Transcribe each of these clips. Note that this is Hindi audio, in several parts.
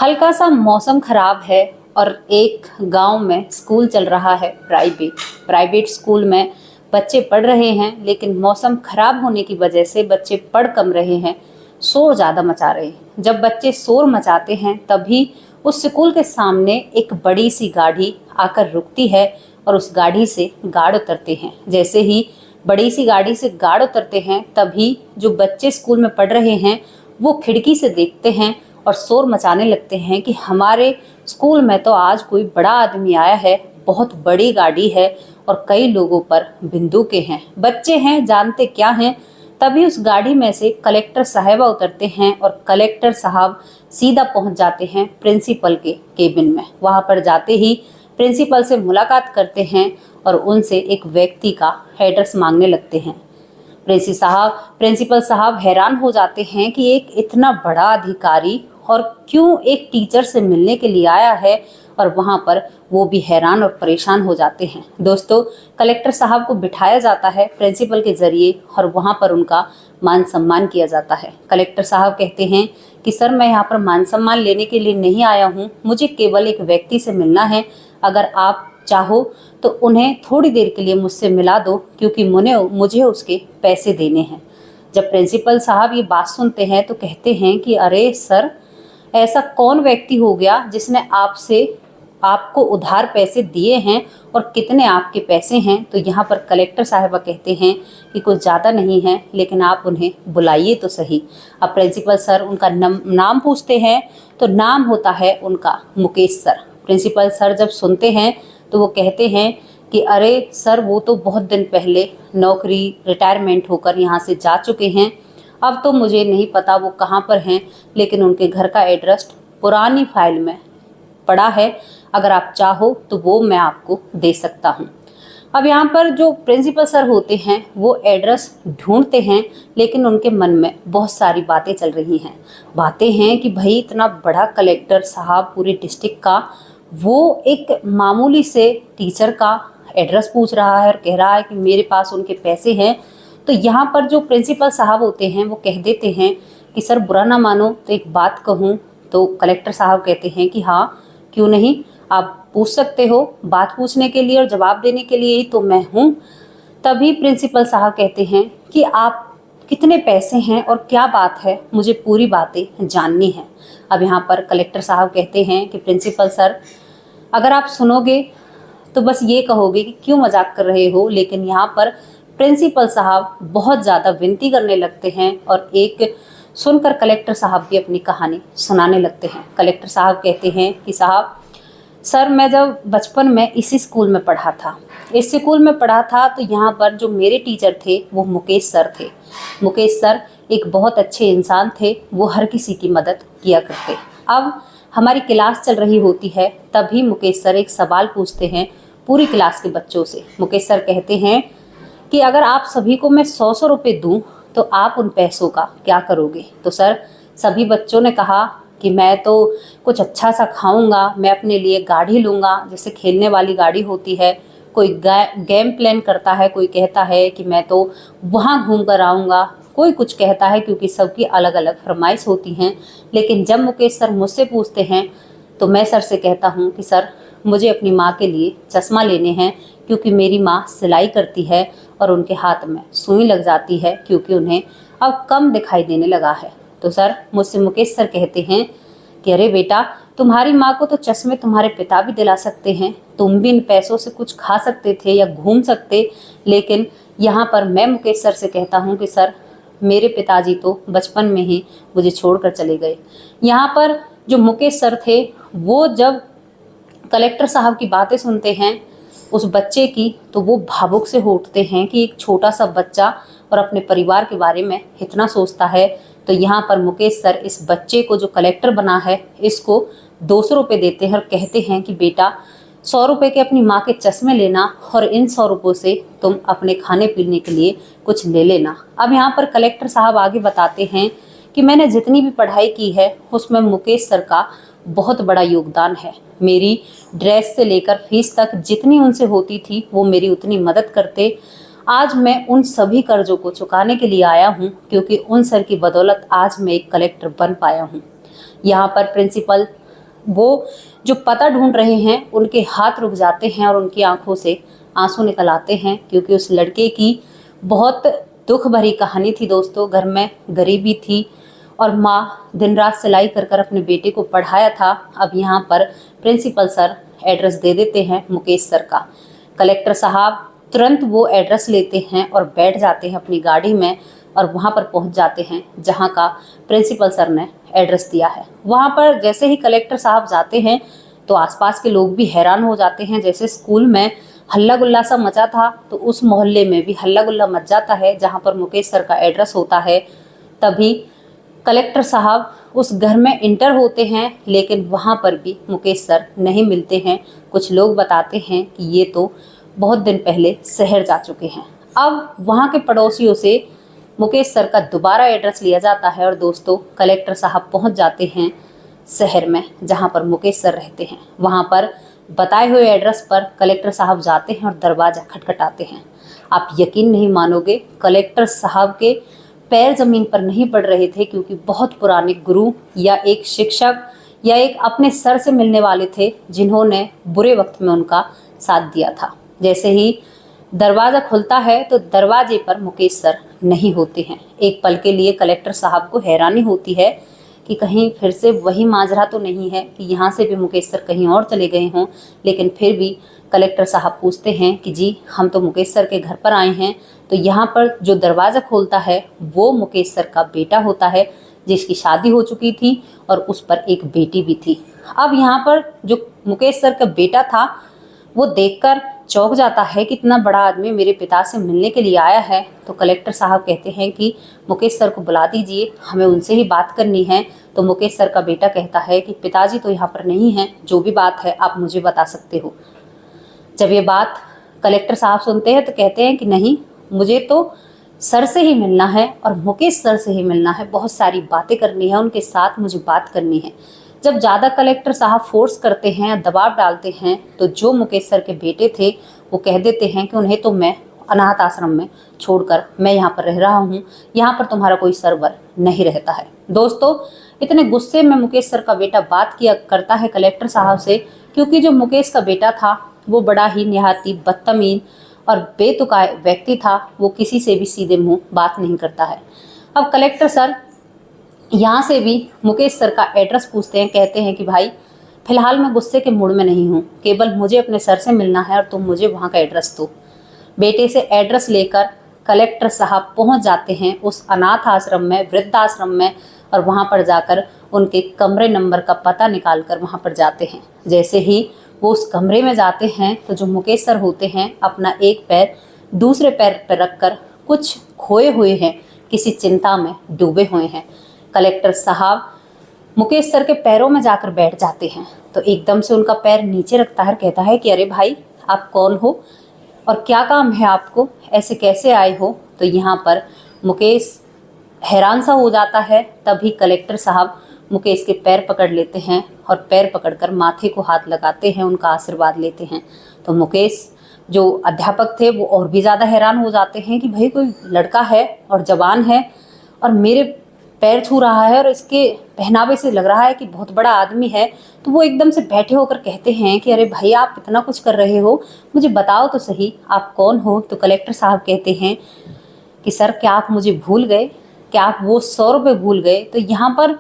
हल्का सा मौसम खराब है और एक गांव में स्कूल चल रहा है। प्राइवेट स्कूल में बच्चे पढ़ रहे हैं, लेकिन मौसम खराब होने की वजह से बच्चे पढ़ कम रहे हैं, शोर ज़्यादा मचा रहे हैं। जब बच्चे शोर मचाते हैं तभी उस स्कूल के सामने एक बड़ी सी गाड़ी आकर रुकती है और उस गाड़ी से गार्ड उतरते हैं। जैसे ही बड़ी सी गाड़ी से गार्ड उतरते हैं तभी जो बच्चे स्कूल में पढ़ रहे हैं वो खिड़की से देखते हैं और शोर मचाने लगते हैं कि हमारे स्कूल में तो आज कोई बड़ा आदमी आया है, बहुत बड़ी गाड़ी है और कई लोगों पर बंदूकें हैं। बच्चे हैं, जानते क्या हैं। तभी उस गाड़ी में से कलेक्टर साहबा उतरते हैं और कलेक्टर साहब सीधा पहुंच जाते हैं प्रिंसिपल के केबिन में। वहां पर जाते ही प्रिंसिपल से मुलाकात करते हैं और उनसे एक व्यक्ति का एड्रेस मांगने लगते हैं। प्रिंसिपल साहब हैरान हो जाते हैं कि एक इतना बड़ा अधिकारी और क्यों एक टीचर से मिलने के लिए आया है, और वहां पर वो भी हैरान और परेशान हो जाते हैं। दोस्तों, कलेक्टर साहब को बिठाया जाता है प्रिंसिपल के जरिए और वहां पर उनका मान सम्मान किया जाता है। कलेक्टर साहब कहते हैं कि सर, मैं यहाँ पर मान सम्मान लेने के लिए नहीं आया हूँ, मुझे केवल एक व्यक्ति से मिलना है। अगर आप चाहो तो उन्हें थोड़ी देर के लिए मुझसे मिला दो, क्योंकि मुझे उसके पैसे देने हैं। जब प्रिंसिपल साहब ये बात सुनते हैं तो कहते हैं कि अरे सर, ऐसा कौन व्यक्ति हो गया जिसने आपको उधार पैसे दिए हैं और कितने आपके पैसे हैं। तो यहाँ पर कलेक्टर साहबा कहते हैं कि कुछ ज़्यादा नहीं है, लेकिन आप उन्हें बुलाइए तो सही। अब प्रिंसिपल सर उनका नाम पूछते हैं तो नाम होता है उनका मुकेश सर। प्रिंसिपल सर जब सुनते हैं तो वो कहते हैं कि अरे सर, वो तो बहुत दिन पहले नौकरी रिटायरमेंट होकर यहाँ से जा चुके हैं। अब तो मुझे नहीं पता वो कहाँ पर हैं, लेकिन उनके घर का एड्रेस पुरानी फाइल में पड़ा है। अगर आप चाहो तो वो मैं आपको दे सकता हूँ। अब यहाँ पर जो प्रिंसिपल सर होते हैं वो एड्रेस ढूंढते हैं, लेकिन उनके मन में बहुत सारी बातें चल रही हैं। बातें हैं कि भाई, इतना बड़ा कलेक्टर साहब पूरे डिस्ट्रिक्ट का, वो एक मामूली से टीचर का एड्रेस पूछ रहा है और कह रहा है कि मेरे पास उनके पैसे हैं। तो यहाँ पर जो प्रिंसिपल साहब होते हैं वो कह देते हैं कि सर, बुरा ना मानो तो एक बात कहूँ। तो कलेक्टर साहब कहते हैं कि हाँ, क्यों नहीं, आप पूछ सकते हो। बात पूछने के लिए और जवाब देने के लिए ही तो मैं हूँ। तभी प्रिंसिपल साहब कहते हैं कि आप कितने पैसे हैं और क्या बात है, मुझे पूरी बातें जाननी है। अब यहाँ पर कलेक्टर साहब कहते हैं कि प्रिंसिपल सर, अगर आप सुनोगे तो बस ये कहोगे कि क्यों मजाक कर रहे हो, लेकिन यहाँ पर प्रिंसिपल साहब बहुत ज़्यादा विनती करने लगते हैं और एक सुनकर कलेक्टर साहब भी अपनी कहानी सुनाने लगते हैं। कलेक्टर साहब कहते हैं कि साहब, सर, मैं जब बचपन में इसी स्कूल में पढ़ा था, तो यहाँ पर जो मेरे टीचर थे वो मुकेश सर थे। मुकेश सर एक बहुत अच्छे इंसान थे, वो हर किसी की मदद किया करते। अब हमारी क्लास चल रही होती है, तभी मुकेश सर एक सवाल पूछते हैं पूरी क्लास के बच्चों से। मुकेश सर कहते हैं कि अगर आप सभी को मैं 100 रुपये दूँ तो आप उन पैसों का क्या करोगे। तो सर, सभी बच्चों ने कहा कि मैं तो कुछ अच्छा सा खाऊंगा, मैं अपने लिए गाड़ी लूँगा, जैसे खेलने वाली गाड़ी होती है। कोई गेम प्लान करता है, कोई कहता है कि मैं तो वहाँ घूम कर आऊँगा, कोई कुछ कहता है, क्योंकि सबकी अलग अलग फरमाइश होती हैं। लेकिन जब मुकेश सर मुझसे पूछते हैं तो मैं सर से कहता हूँ कि सर, मुझे अपनी माँ के लिए चश्मा लेने हैं, क्योंकि मेरी माँ सिलाई करती है और उनके हाथ में सुई लग जाती है, क्योंकि उन्हें अब कम दिखाई देने लगा है। तो सर, मुझसे मुकेश सर कहते हैं कि अरे बेटा, तुम्हारी माँ को तो चश्मे तुम्हारे पिता भी दिला सकते हैं, तुम भी इन पैसों से कुछ खा सकते थे या घूम सकते। लेकिन यहाँ पर मैं मुकेश सर से कहता हूँ कि सर, मेरे पिताजी तो बचपन में ही मुझे छोड़कर चले गए। यहाँ पर जो मुकेश सर थे वो जब कलेक्टर साहब की बातें सुनते हैं उस बच्चे की, तो वो भावुक से हो उठते हैं कि एक छोटा सा बच्चा और अपने परिवार के बारे में इतना सोचता है। तो यहाँ पर मुकेश सर इस बच्चे को, जो कलेक्टर बना है, इसको 200 रुपये देते हैं और कहते हैं कि बेटा, 100 रुपये के अपनी माँ के चश्मे लेना और इन 100 रुपयों से तुम अपने खाने पीने के लिए कुछ ले लेना। अब यहाँ पर कलेक्टर साहब आगे बताते हैं कि मैंने जितनी भी पढ़ाई की है उसमें मुकेश सर का बहुत बड़ा योगदान है। मेरी ड्रेस से लेकर फीस तक जितनी उनसे होती थी वो मेरी उतनी मदद करते। आज मैं उन सभी कर्जों को चुकाने के लिए आया हूँ, क्योंकि उन सर की बदौलत आज मैं एक कलेक्टर बन पाया हूँ। यहाँ पर प्रिंसिपल वो जो पता ढूंढ रहे हैं उनके हाथ रुक जाते हैं और उनकी आंखों से आंसू निकल आते हैं, क्योंकि उस लड़के की बहुत दुख भरी कहानी थी दोस्तों। घर में गरीबी थी और माँ दिन रात सिलाई कर कर अपने बेटे को पढ़ाया था। अब यहाँ पर प्रिंसिपल सर एड्रेस दे देते हैं मुकेश सर का। कलेक्टर साहब तुरंत वो एड्रेस लेते हैं और बैठ जाते हैं अपनी गाड़ी में और वहाँ पर पहुँच जाते हैं जहाँ का प्रिंसिपल सर ने एड्रेस दिया है। वहाँ पर जैसे ही कलेक्टर साहब जाते हैं तो आसपास के लोग भी हैरान हो जाते हैं। जैसे स्कूल में हल्ला गुल्ला सा मचा था तो उस मोहल्ले में भी हल्ला गुल्ला मच जाता है जहाँ पर मुकेश सर का एड्रेस होता है। तभी कलेक्टर साहब उस घर में इंटर होते हैं, लेकिन वहाँ पर भी मुकेश सर नहीं मिलते हैं। कुछ लोग बताते हैं कि ये तो बहुत दिन पहले शहर जा चुके हैं। अब वहाँ के पड़ोसियों से मुकेश सर का दोबारा एड्रेस लिया जाता है और दोस्तों कलेक्टर साहब पहुँच जाते हैं शहर में जहाँ पर मुकेश सर रहते हैं। वहाँ पर बताए हुए एड्रेस पर कलेक्टर साहब जाते हैं और दरवाज़ा खटखटाते हैं। आप यकीन नहीं मानोगे, कलेक्टर साहब के पैर ज़मीन पर नहीं पड़ रहे थे, क्योंकि बहुत पुराने गुरु या एक शिक्षक या एक अपने सर से मिलने वाले थे जिन्होंने बुरे वक्त में उनका साथ दिया था। जैसे ही दरवाज़ा खुलता है तो दरवाजे पर मुकेश सर नहीं होते हैं। एक पल के लिए कलेक्टर साहब को हैरानी होती है कि कहीं फिर से वही माजरा तो नहीं है कि यहाँ से भी मुकेश सर कहीं और चले गए हों। लेकिन फिर भी कलेक्टर साहब पूछते हैं कि जी हम तो मुकेश सर के घर पर आए हैं। तो यहाँ पर जो दरवाज़ा खोलता है वो मुकेश सर का बेटा होता है, जिसकी शादी हो चुकी थी और उस पर एक बेटी भी थी। अब यहाँ पर जो मुकेश सर का बेटा था वो देखकर चौंक जाता है कि इतना बड़ा आदमी मेरे पिता से मिलने के लिए आया है। तो कलेक्टर साहब कहते हैं कि मुकेश सर को बुला दीजिए, हमें उनसे ही बात करनी है। तो मुकेश सर का बेटा कहता है कि पिताजी तो यहाँ पर नहीं हैं, जो भी बात है आप मुझे बता सकते हो। जब ये बात कलेक्टर साहब सुनते हैं तो कहते हैं कि नहीं, मुझे तो सर से ही मिलना है और मुकेश सर से ही मिलना है, बहुत सारी बातें करनी है, उनके साथ मुझे बात करनी है। जब ज़्यादा कलेक्टर साहब फोर्स करते हैं या दबाव डालते हैं तो जो मुकेश सर के बेटे थे वो कह देते हैं कि उन्हें तो मैं अनाथ आश्रम में छोड़कर मैं यहाँ पर रह रहा हूँ, यहाँ पर तुम्हारा कोई सरवर नहीं रहता है। दोस्तों इतने गुस्से में मुकेश सर का बेटा बात किया करता है कलेक्टर साहब से, क्योंकि जो मुकेश का बेटा था वो बड़ा ही निहाती बदतमीज और बेतुका व्यक्ति था। वो किसी से भी सीधे मुँह बात नहीं करता है। अब कलेक्टर सर यहाँ से भी मुकेश सर का एड्रेस पूछते हैं। कहते हैं कि भाई फिलहाल मैं गुस्से के मूड में नहीं हूँ, केवल मुझे अपने सर से मिलना है और तुम मुझे वहाँ का एड्रेस दो। बेटे से एड्रेस लेकर कलेक्टर साहब पहुँच जाते हैं उस अनाथ आश्रम में, वृद्धाश्रम में, और वहाँ पर जाकर उनके कमरे नंबर का पता निकाल कर वहाँ पर जाते हैं। जैसे ही वो उस कमरे में जाते हैं तो जो मुकेश सर होते हैं अपना एक पैर दूसरे पैर पर रखकर कुछ खोए हुए हैं, किसी चिंता में डूबे हुए हैं। कलेक्टर साहब मुकेश सर के पैरों में जाकर बैठ जाते हैं तो एकदम से उनका पैर नीचे रखता है, कहता है कि अरे भाई आप कौन हो और क्या काम है आपको, ऐसे कैसे आए हो। तो यहाँ पर मुकेश हैरान सा हो जाता है। तभी कलेक्टर साहब मुकेश के पैर पकड़ लेते हैं और पैर पकड़कर माथे को हाथ लगाते हैं, उनका आशीर्वाद लेते हैं। तो मुकेश जो अध्यापक थे वो और भी ज़्यादा हैरान हो जाते हैं कि भाई कोई लड़का है और जवान है और मेरे पैर छू रहा है और इसके पहनावे से लग रहा है कि बहुत बड़ा आदमी है। तो वो एकदम से बैठे होकर कहते हैं कि अरे भाई आप इतना कुछ कर रहे हो, मुझे बताओ तो सही आप कौन हो। तो कलेक्टर साहब कहते हैं कि सर क्या आप मुझे भूल गए, क्या आप वो 100 रुपये भूल गए। तो यहाँ पर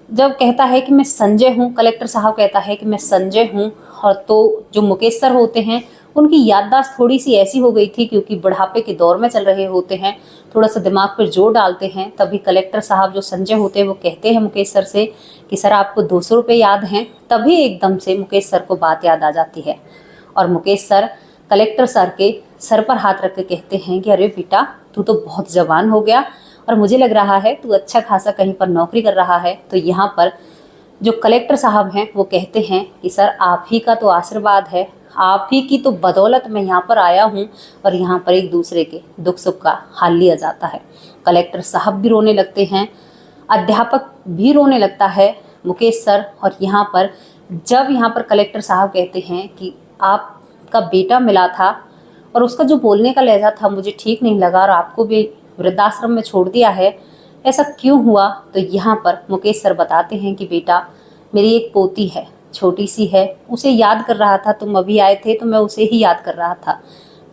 जब कहता है कि मैं संजय हूँ, कलेक्टर साहब कहता है कि मैं संजय हूँ। और तो जो मुकेश सर होते हैं उनकी याददाश्त थोड़ी सी ऐसी हो गई थी, क्योंकि बुढ़ापे के दौर में चल रहे होते हैं, थोड़ा सा दिमाग पर जोर डालते हैं। तभी कलेक्टर साहब जो संजय होते हैं वो कहते हैं मुकेश सर से कि सर आपको 200 रुपये याद हैं। तभी एकदम से मुकेश सर को बात याद आ जाती है और मुकेश सर कलेक्टर सर के सर पर हाथ रख के कहते हैं कि अरे बेटा तू तो बहुत जवान हो गया और मुझे लग रहा है तू अच्छा खासा कहीं पर नौकरी कर रहा है। तो यहाँ पर जो कलेक्टर साहब हैं वो कहते हैं कि सर आप ही का तो आशीर्वाद है, आप ही की तो बदौलत मैं यहाँ पर आया हूँ और यहाँ पर एक दूसरे के दुख सुख का हाल लिया जाता है। कलेक्टर साहब भी रोने लगते हैं, अध्यापक भी रोने लगता है, मुकेश सर। और यहाँ पर जब यहाँ पर कलेक्टर साहब कहते हैं कि आपका बेटा मिला था और उसका जो बोलने का लहजा था मुझे ठीक नहीं लगा और आपको भी वृद्धाश्रम में छोड़ दिया है, ऐसा क्यों हुआ। तो यहाँ पर मुकेश सर बताते हैं कि बेटा मेरी एक पोती है, छोटी सी है, उसे याद कर रहा था। तुम अभी आए थे तो मैं उसे ही याद कर रहा था।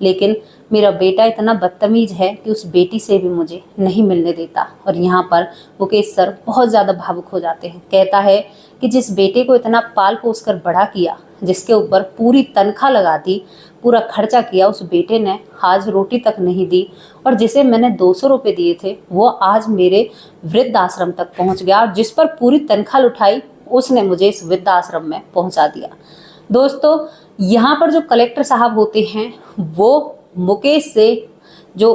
लेकिन मेरा बेटा इतना बदतमीज है कि उस बेटी से भी मुझे नहीं मिलने देता। और यहाँ पर मुकेश सर बहुत ज़्यादा भावुक हो जाते हैं। कहता है कि जिस बेटे को इतना पाल पोस कर बड़ा किया, जिसके ऊपर पूरी तनख्वाह लगा दी, पूरा खर्चा किया, उस बेटे ने आज रोटी तक नहीं दी। और जिसे मैंने 200 रुपये दिए थे वो आज मेरे वृद्ध आश्रम तक पहुँच गया, और जिस पर पूरी तनख्वाह उठाई उसने मुझे इस वृद्ध आश्रम में पहुँचा दिया। दोस्तों, यहाँ पर जो कलेक्टर साहब होते हैं वो मुकेश से जो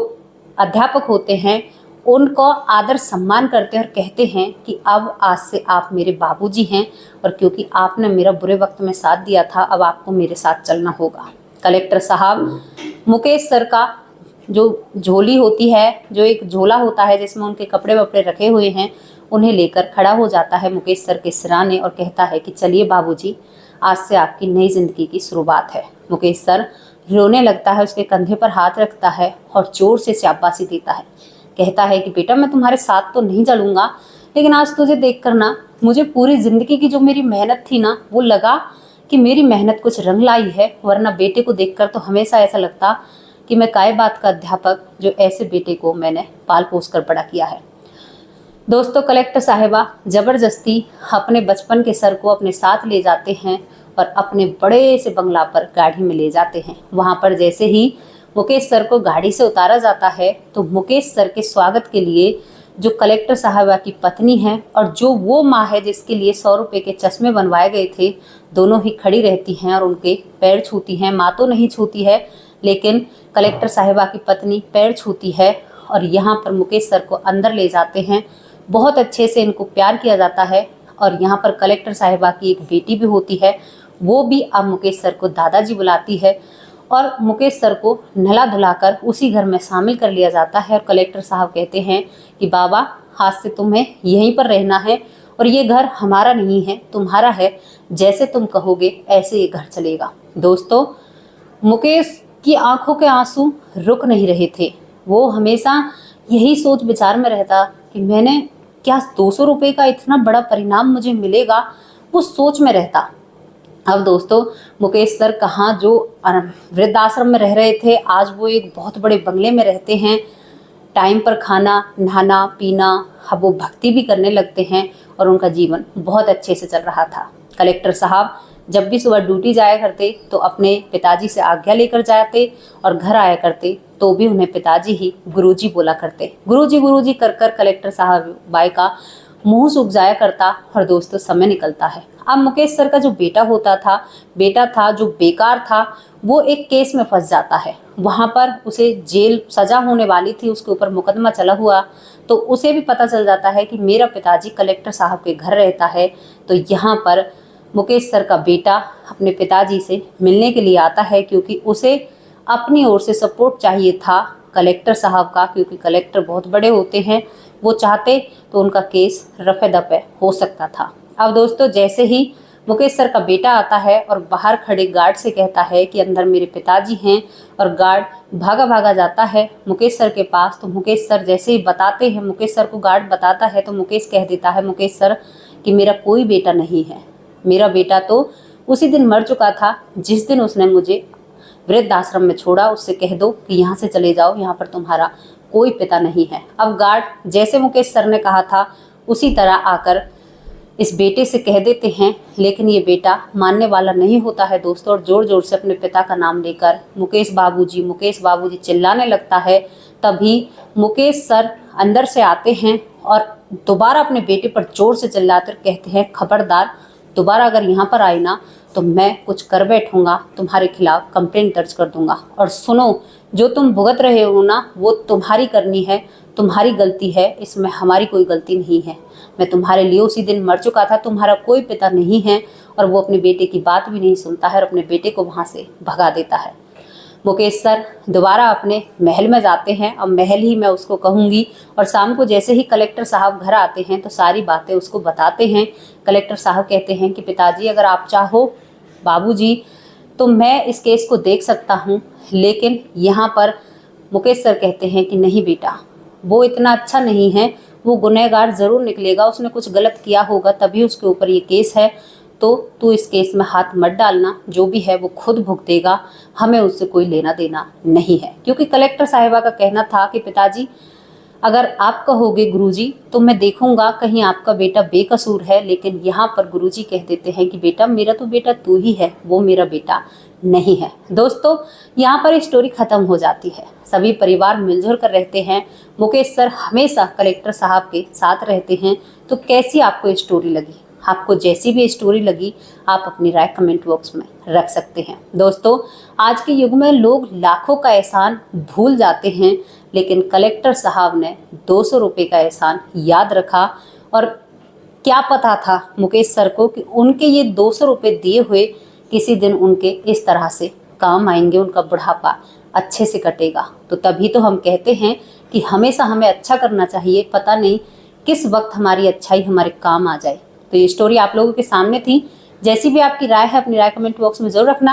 अध्यापक होते हैं उनको आदर सम्मान करते हैं और कहते हैं कि अब आज से आप मेरे बाबूजी हैं, और क्योंकि आपने मेरा बुरे वक्त में साथ दिया था, अब आपको मेरे साथ चलना होगा। कलेक्टर साहब मुकेश सर का जो झोली होती है, जो एक झोला होता है जिसमें उनके कपड़े वपड़े रखे हुए हैं, उन्हें लेकर खड़ा हो जाता है मुकेश सर के सिराने और कहता है कि चलिए बाबूजी, आज से आपकी नई जिंदगी की शुरुआत है। मुकेश सर रोने लगता है, उसके कंधे पर हाथ रखता है और जोर से शाबाशी देता है। कहता है कि बेटा, मैं तुम्हारे साथ तो नहीं चलूँगा, लेकिन आज तुझे देख कर ना मुझे पूरी ज़िंदगी की जो मेरी मेहनत थी ना, वो लगा कि मेरी मेहनत कुछ रंग लाई है। वरना बेटे को देखकर तो हमेशा ऐसा लगता कि मैं काय बात का अध्यापक, जो ऐसे बेटे को मैंने पाल पोस कर बड़ा किया है। दोस्तों, कलेक्टर साहिबा ज़बरदस्ती अपने बचपन के सर को अपने साथ ले जाते हैं और अपने बड़े से बंगला पर गाड़ी में ले जाते हैं। वहाँ पर जैसे ही मुकेश सर को गाड़ी से उतारा जाता है तो मुकेश सर के स्वागत के लिए जो कलेक्टर साहिबा की पत्नी है और जो वो माँ है जिसके लिए 100 रुपये के चश्मे बनवाए गए थे, दोनों ही खड़ी रहती हैं और उनके पैर छूती हैं। माँ तो नहीं छूती है, लेकिन कलेक्टर साहिबा की पत्नी पैर छूती है। और यहाँ पर मुकेश सर को अंदर ले जाते हैं, बहुत अच्छे से इनको प्यार किया जाता है। और यहाँ पर कलेक्टर साहिबा की एक बेटी भी होती है, वो भी अब मुकेश सर को दादाजी बुलाती है और मुकेश सर को नहला धुलाकर उसी घर में शामिल कर लिया जाता है। और कलेक्टर साहब कहते हैं कि बाबा, आज से तुम्हें यहीं पर रहना है और ये घर हमारा नहीं है, तुम्हारा है। जैसे तुम कहोगे ऐसे ये घर चलेगा। दोस्तों, मुकेश की आंखों के आंसू रुक नहीं रहे थे। वो हमेशा यही सोच विचार में रहता कि मैंने क्या 200 रुपये का इतना बड़ा परिणाम मुझे मिलेगा, वो सोच में रहता। अब दोस्तों, मुकेश सर कहाँ जो वृद्धाश्रम में रह रहे थे, आज वो एक बहुत बड़े बंगले में रहते हैं। टाइम पर खाना, नहाना, पीना, अब वो भक्ति भी करने लगते हैं और उनका जीवन बहुत अच्छे से चल रहा था। कलेक्टर साहब जब भी सुबह ड्यूटी जाया करते तो अपने पिताजी से आज्ञा लेकर जाते और घर आया करते तो भी उन्हें पिताजी ही गुरुजी बोला करते। गुरुजी कर कर कलेक्टर साहब बाई का मुंह सूख जाया करता। और दोस्तों, समय निकलता है। अब मुकेश सर का जो बेटा था जो बेकार था, वो एक केस में फंस जाता है। वहाँ पर उसे जेल सजा होने वाली थी, उसके ऊपर मुकदमा चला हुआ। तो उसे भी पता चल जाता है कि मेरा पिताजी कलेक्टर साहब के घर रहता है। तो यहाँ पर मुकेश सर का बेटा अपने पिताजी से मिलने के लिए आता है, क्योंकि उसे अपनी ओर से सपोर्ट चाहिए था कलेक्टर साहब का, क्योंकि कलेक्टर बहुत बड़े होते हैं। वो चाहते तो उनका केस रफे दफे हो सकता था। अब दोस्तों, जैसे ही मुकेश सर का बेटा आता है और बाहर खड़े गार्ड से कहता है कि अंदर मेरे पिताजी हैं, और गार्ड भागा जाता है मुकेश सर के पास। तो मुकेश सर जैसे ही बताते हैं, मुकेश सर को गार्ड बताता है, तो मुकेश कह देता है, मुकेश सर, कि मेरा कोई बेटा नहीं है। मेरा बेटा तो उसी दिन मर चुका था जिस दिन उसने मुझे वृद्ध आश्रम में छोड़ा। उससे कह दो कि यहाँ से चले जाओ, यहाँ पर तुम्हारा कोई पिता नहीं है। अब गार्ड जैसे मुकेश सर ने कहा था उसी तरह आकर इस बेटे से कह देते हैं, लेकिन ये बेटा मानने वाला नहीं होता है दोस्तों, और जोर जोर से अपने पिता का नाम लेकर मुकेश बाबूजी चिल्लाने लगता है। तभी मुकेश सर अंदर से आते हैं और दोबारा अपने बेटे पर जोर से चिल्लाकर कहते हैं, खबरदार, दोबारा अगर यहाँ पर आई ना तो मैं कुछ कर बैठूंगा, तुम्हारे खिलाफ कंप्लेंट दर्ज कर दूंगा। और सुनो, जो तुम भुगत रहे हो ना, वो तुम्हारी करनी है, तुम्हारी गलती है, इसमें हमारी कोई गलती नहीं है। मैं तुम्हारे लिए उसी दिन मर चुका था, तुम्हारा कोई पिता नहीं है। और वो अपने बेटे की बात भी नहीं सुनता है और अपने बेटे को वहाँ से भगा देता है। मुकेश सर दोबारा अपने महल में जाते हैं, अब महल ही मैं उसको कहूँगी। और शाम को जैसे ही कलेक्टर साहब घर आते हैं तो सारी बातें उसको बताते हैं। कलेक्टर साहब कहते हैं कि पिताजी, अगर आप चाहो बाबूजी, तो मैं इस केस को देख सकता हूँ। लेकिन यहाँ पर मुकेश सर कहते हैं कि नहीं बेटा, वो इतना अच्छा नहीं है, वो गुनहगार ज़रूर निकलेगा, उसने कुछ गलत किया होगा तभी उसके ऊपर ये केस है। तो तू इस केस में हाथ मत डालना, जो भी है वो खुद भुगतेगा, हमें उससे कोई लेना देना नहीं है। क्योंकि कलेक्टर साहिबा का कहना था कि पिताजी अगर आप कहोगे गुरुजी तो मैं देखूंगा कहीं आपका बेटा बेकसूर है, लेकिन यहाँ पर गुरुजी कह देते हैं कि बेटा मेरा तो बेटा तू ही है, वो मेरा बेटा नहीं है। दोस्तों यहाँ पर स्टोरी खत्म हो जाती है, सभी परिवार मिलजुल कर रहते हैं, मुकेश सर हमेशा कलेक्टर साहब के साथ रहते हैं। तो कैसी आपको स्टोरी लगी? आपको जैसी भी स्टोरी लगी आप अपनी राय कमेंट बॉक्स में रख सकते हैं। दोस्तों आज के युग में लोग लाखों का एहसान भूल जाते हैं, लेकिन कलेक्टर साहब ने 200 रुपये का एहसान याद रखा। और क्या पता था मुकेश सर को कि उनके ये 200 रुपये दिए हुए किसी दिन उनके इस तरह से काम आएंगे, उनका बुढ़ापा अच्छे से कटेगा। तो तभी तो हम कहते हैं कि हमेशा हमें अच्छा करना चाहिए, पता नहीं किस वक्त हमारी अच्छाई हमारे काम आ जाए। तो ये स्टोरी आप लोगों के सामने थी, जैसी भी आपकी राय है अपनी राय कमेंट बॉक्स में जरूर रखना।